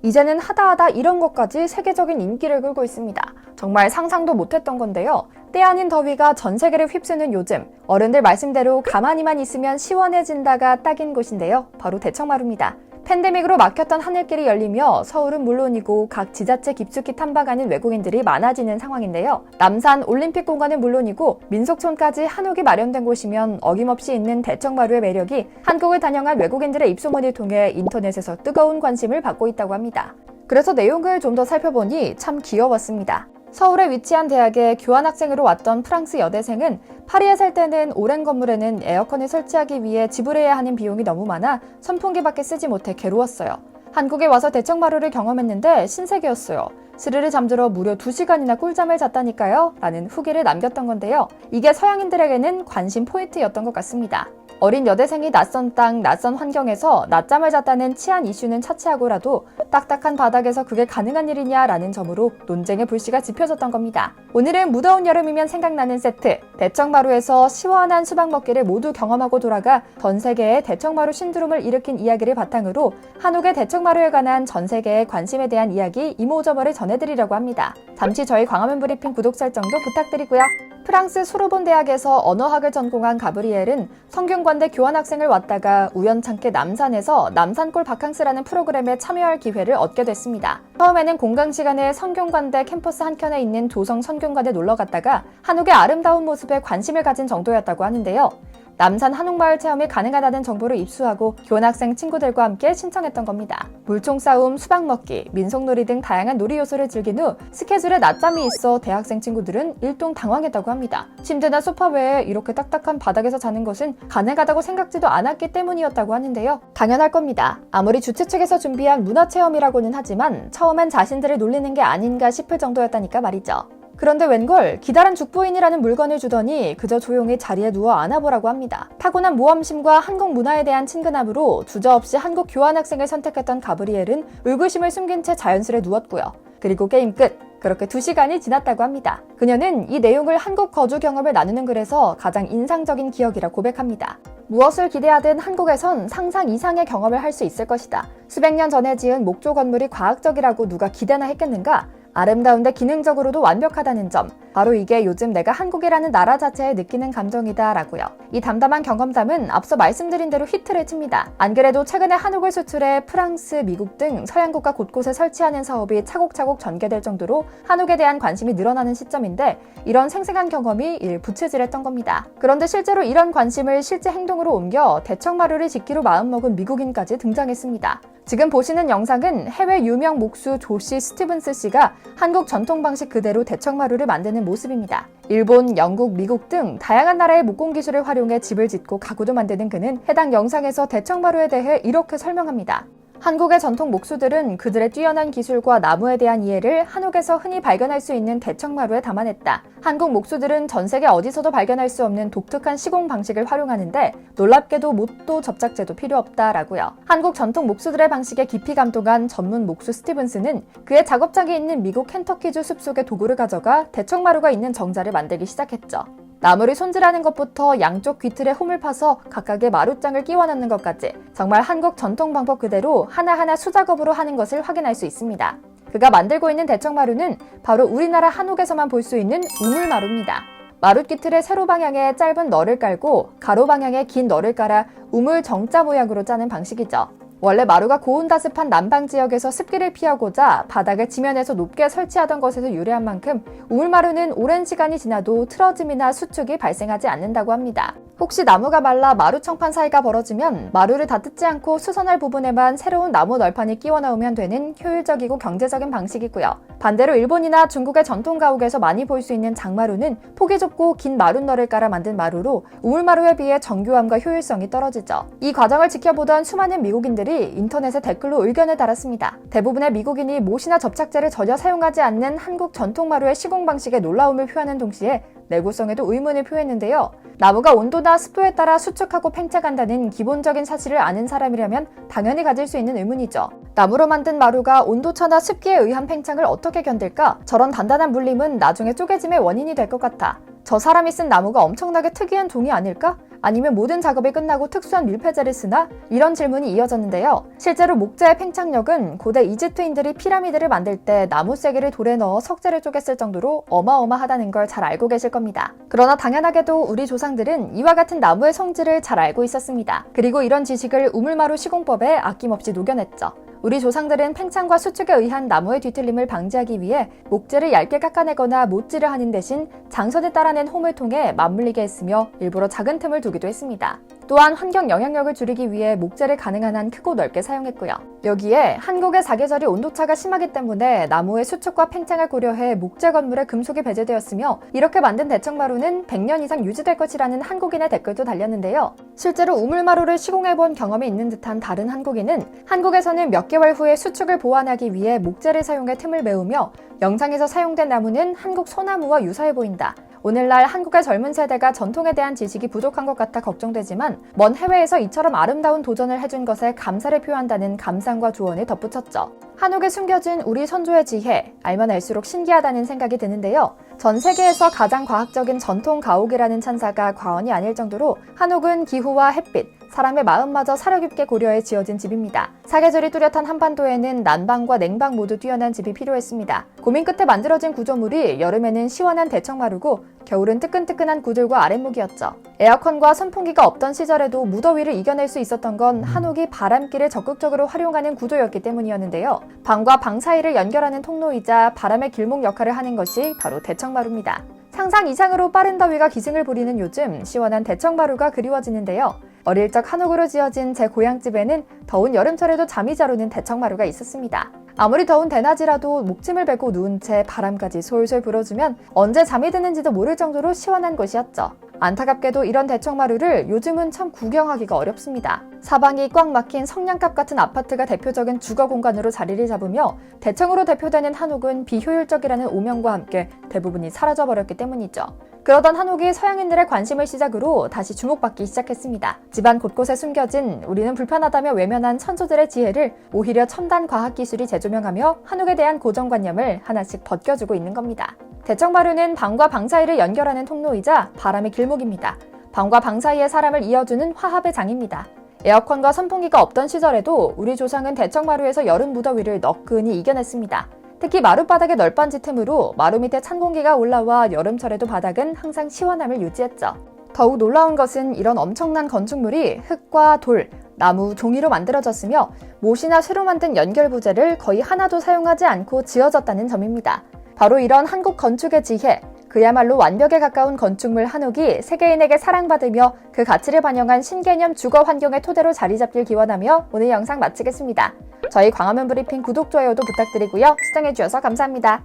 이제는 하다하다 이런 것까지 세계적인 인기를 끌고 있습니다. 정말 상상도 못했던 건데요. 때 아닌 더위가 전 세계를 휩쓰는 요즘, 어른들 말씀대로 가만히만 있으면 시원해진다가 딱인 곳인데요. 바로 대청마루입니다. 팬데믹으로 막혔던 하늘길이 열리며 서울은 물론이고 각 지자체 깊숙이 탐방하는 외국인들이 많아지는 상황인데요. 남산 올림픽 공간은 물론이고 민속촌까지 한옥이 마련된 곳이면 어김없이 있는 대청마루의 매력이 한국을 단영한 외국인들의 입소문을 통해 인터넷에서 뜨거운 관심을 받고 있다고 합니다. 그래서 내용을 좀 더 살펴보니 참 귀여웠습니다. 서울에 위치한 대학에 교환학생으로 왔던 프랑스 여대생은 파리에 살 때는 오랜 건물에는 에어컨을 설치하기 위해 지불해야 하는 비용이 너무 많아 선풍기밖에 쓰지 못해 괴로웠어요. 한국에 와서 대청마루를 경험했는데 신세계였어요. 스르르 잠들어 무려 2시간이나 꿀잠을 잤다니까요? 라는 후기를 남겼던 건데요. 이게 서양인들에게는 관심 포인트였던 것 같습니다. 어린 여대생이 낯선 땅, 낯선 환경에서 낮잠을 잤다는 치안 이슈는 차치하고라도 딱딱한 바닥에서 그게 가능한 일이냐라는 점으로 논쟁의 불씨가 지펴졌던 겁니다. 오늘은 무더운 여름이면 생각나는 세트, 대청마루에서 시원한 수박 먹기를 모두 경험하고 돌아가 전 세계에 대청마루 신드롬을 일으킨 이야기를 바탕으로 한옥의 대청마루에 관한 전 세계의 관심에 대한 이야기 이모저모를 전해드리려고 합니다. 잠시 저희 광화문 브리핑 구독 설정도 부탁드리고요. 프랑스 소르본 대학에서 언어학을 전공한 가브리엘은 성균관대 교환학생을 왔다가 우연찮게 남산에서 남산골 바캉스라는 프로그램에 참여할 기회를 얻게 됐습니다. 처음에는 공강 시간에 성균관대 캠퍼스 한켠에 있는 조성 성균관에 놀러 갔다가 한옥의 아름다운 모습에 관심을 가진 정도였다고 하는데요. 남산 한옥마을 체험이 가능하다는 정보를 입수하고 교환학생 친구들과 함께 신청했던 겁니다. 물총 싸움, 수박 먹기, 민속놀이 등 다양한 놀이 요소를 즐긴 후 스케줄에 낮잠이 있어 대학생 친구들은 일동 당황했다고 합니다. 침대나 소파 외에 이렇게 딱딱한 바닥에서 자는 것은 가능하다고 생각지도 않았기 때문이었다고 하는데요. 당연할 겁니다. 아무리 주최 측에서 준비한 문화체험이라고는 하지만 처음엔 자신들을 놀리는 게 아닌가 싶을 정도였다니까 말이죠. 그런데 웬걸 기다란 죽부인이라는 물건을 주더니 그저 조용히 자리에 누워 안아보라고 합니다. 타고난 모험심과 한국 문화에 대한 친근함으로 주저없이 한국 교환학생을 선택했던 가브리엘은 의구심을 숨긴 채 자연스레 누웠고요. 그리고 게임 끝! 그렇게 2시간이 지났다고 합니다. 그녀는 이 내용을 한국 거주 경험을 나누는 글에서 가장 인상적인 기억이라 고백합니다. 무엇을 기대하든 한국에선 상상 이상의 경험을 할 수 있을 것이다. 수백 년 전에 지은 목조 건물이 과학적이라고 누가 기대나 했겠는가? 아름다운데 기능적으로도 완벽하다는 점, 바로 이게 요즘 내가 한국이라는 나라 자체에 느끼는 감정이다 라고요. 이 담담한 경험담은 앞서 말씀드린 대로 히트를 칩니다. 안 그래도 최근에 한옥을 수출해 프랑스, 미국 등 서양 국가 곳곳에 설치하는 사업이 차곡차곡 전개될 정도로 한옥에 대한 관심이 늘어나는 시점인데 이런 생생한 경험이 일부채질했던 겁니다. 그런데 실제로 이런 관심을 실제 행동으로 옮겨 대청마루를 짓기로 마음먹은 미국인까지 등장했습니다. 지금 보시는 영상은 해외 유명 목수 조시 스티븐스 씨가 한국 전통 방식 그대로 대청마루를 만드는 모습입니다. 일본, 영국, 미국 등 다양한 나라의 목공 기술을 활용해 집을 짓고 가구도 만드는 그는 해당 영상에서 대청마루에 대해 이렇게 설명합니다. 한국의 전통 목수들은 그들의 뛰어난 기술과 나무에 대한 이해를 한옥에서 흔히 발견할 수 있는 대청마루에 담아냈다. 한국 목수들은 전 세계 어디서도 발견할 수 없는 독특한 시공 방식을 활용하는데 놀랍게도 못도 접착제도 필요 없다라고요. 한국 전통 목수들의 방식에 깊이 감동한 전문 목수 스티븐스는 그의 작업장이 있는 미국 켄터키주 숲속의 도구를 가져가 대청마루가 있는 정자를 만들기 시작했죠. 나무를 손질하는 것부터 양쪽 귀틀에 홈을 파서 각각의 마루장을 끼워 넣는 것까지 정말 한국 전통 방법 그대로 하나하나 수작업으로 하는 것을 확인할 수 있습니다. 그가 만들고 있는 대청마루는 바로 우리나라 한옥에서만 볼 수 있는 우물마루입니다. 마룻기틀에 세로 방향에 짧은 널을 깔고 가로 방향에 긴 널을 깔아 우물 정자 모양으로 짜는 방식이죠. 원래 마루가 고온다습한 남방 지역에서 습기를 피하고자 바닥을 지면에서 높게 설치하던 것에서 유래한 만큼 우물마루는 오랜 시간이 지나도 틀어짐이나 수축이 발생하지 않는다고 합니다. 혹시 나무가 말라 마루청판 사이가 벌어지면 마루를 다 뜯지 않고 수선할 부분에만 새로운 나무 널판을 끼워 넣으면 되는 효율적이고 경제적인 방식이고요. 반대로 일본이나 중국의 전통 가옥에서 많이 볼 수 있는 장마루는 폭이 좁고 긴 마룻널을 깔아 만든 마루로 우물마루에 비해 정교함과 효율성이 떨어지죠. 이 과정을 지켜보던 수많은 미국인들이 인터넷에 댓글로 의견을 달았습니다. 대부분의 미국인이 못이나 접착제를 전혀 사용하지 않는 한국 전통마루의 시공 방식에 놀라움을 표하는 동시에 내구성에도 의문을 표했는데요. 나무가 온도나 습도에 따라 수축하고 팽창한다는 기본적인 사실을 아는 사람이라면 당연히 가질 수 있는 의문이죠. 나무로 만든 마루가 온도차나 습기에 의한 팽창을 어떻게 견딜까? 저런 단단한 물림은 나중에 쪼개짐의 원인이 될 것 같아. 저 사람이 쓴 나무가 엄청나게 특이한 종이 아닐까? 아니면 모든 작업이 끝나고 특수한 밀폐재를 쓰나? 이런 질문이 이어졌는데요. 실제로 목재의 팽창력은 고대 이집트인들이 피라미드를 만들 때 나무 쐐기를 돌에 넣어 석재를 쪼갰을 정도로 어마어마하다는 걸 잘 알고 계실 겁니다. 그러나 당연하게도 우리 조상들은 이와 같은 나무의 성질을 잘 알고 있었습니다. 그리고 이런 지식을 우물마루 시공법에 아낌없이 녹여냈죠. 우리 조상들은 팽창과 수축에 의한 나무의 뒤틀림을 방지하기 위해 목재를 얇게 깎아내거나 못질을 하는 대신 장선에 따라낸 홈을 통해 맞물리게 했으며 일부러 작은 틈을 두기도 했습니다. 또한 환경 영향력을 줄이기 위해 목재를 가능한 한 크고 넓게 사용했고요. 여기에 한국의 사계절이 온도차가 심하기 때문에 나무의 수축과 팽창을 고려해 목재 건물에 금속이 배제되었으며 이렇게 만든 대청마루는 100년 이상 유지될 것이라는 한국인의 댓글도 달렸는데요. 실제로 우물마루를 시공해본 경험이 있는 듯한 다른 한국인은 한국에서는 몇 개월 후에 수축을 보완하기 위해 목재를 사용해 틈을 메우며 영상에서 사용된 나무는 한국 소나무와 유사해 보인다. 오늘날 한국의 젊은 세대가 전통에 대한 지식이 부족한 것 같아 걱정되지만 먼 해외에서 이처럼 아름다운 도전을 해준 것에 감사를 표한다는 감상과 조언을 덧붙였죠. 한옥에 숨겨진 우리 선조의 지혜, 알면 알수록 신기하다는 생각이 드는데요. 전 세계에서 가장 과학적인 전통 가옥이라는 찬사가 과언이 아닐 정도로 한옥은 기후와 햇빛, 사람의 마음마저 사려 깊게 고려해 지어진 집입니다. 사계절이 뚜렷한 한반도에는 난방과 냉방 모두 뛰어난 집이 필요했습니다. 고민 끝에 만들어진 구조물이 여름에는 시원한 대청마루고 겨울은 뜨끈뜨끈한 구들과 아랫목이었죠. 에어컨과 선풍기가 없던 시절에도 무더위를 이겨낼 수 있었던 건 한옥이 바람길을 적극적으로 활용하는 구조였기 때문이었는데요. 방과 방 사이를 연결하는 통로이자 바람의 길목 역할을 하는 것이 바로 대청마루입니다. 상상 이상으로 빠른 더위가 기승을 부리는 요즘 시원한 대청마루가 그리워지는데요. 어릴 적 한옥으로 지어진 제 고향집에는 더운 여름철에도 잠이 잘 오는 대청마루가 있었습니다. 아무리 더운 대낮이라도 목침을 베고 누운 채 바람까지 솔솔 불어주면 언제 잠이 드는지도 모를 정도로 시원한 곳이었죠. 안타깝게도 이런 대청마루를 요즘은 참 구경하기가 어렵습니다. 사방이 꽉 막힌 성냥갑 같은 아파트가 대표적인 주거 공간으로 자리를 잡으며 대청으로 대표되는 한옥은 비효율적이라는 오명과 함께 대부분이 사라져버렸기 때문이죠. 그러던 한옥이 서양인들의 관심을 시작으로 다시 주목받기 시작했습니다. 집안 곳곳에 숨겨진 우리는 불편하다며 외면한 선조들의 지혜를 오히려 첨단 과학기술이 재조명하며 한옥에 대한 고정관념을 하나씩 벗겨주고 있는 겁니다. 대청마루는 방과 방 사이를 연결하는 통로이자 바람의 길목입니다. 방과 방 사이에 사람을 이어주는 화합의 장입니다. 에어컨과 선풍기가 없던 시절에도 우리 조상은 대청마루에서 여름 무더위를 너끈히 이겨냈습니다. 특히 마룻바닥의 널빤지 틈으로 마루 밑에 찬 공기가 올라와 여름철에도 바닥은 항상 시원함을 유지했죠. 더욱 놀라운 것은 이런 엄청난 건축물이 흙과 돌, 나무, 종이로 만들어졌으며 못이나 쇠로 만든 연결 부재를 거의 하나도 사용하지 않고 지어졌다는 점입니다. 바로 이런 한국 건축의 지혜, 그야말로 완벽에 가까운 건축물 한옥이 세계인에게 사랑받으며 그 가치를 반영한 신개념 주거 환경의 토대로 자리 잡길 기원하며 오늘 영상 마치겠습니다. 저희 광화문 브리핑 구독, 좋아요도 부탁드리고요. 시청해주셔서 감사합니다.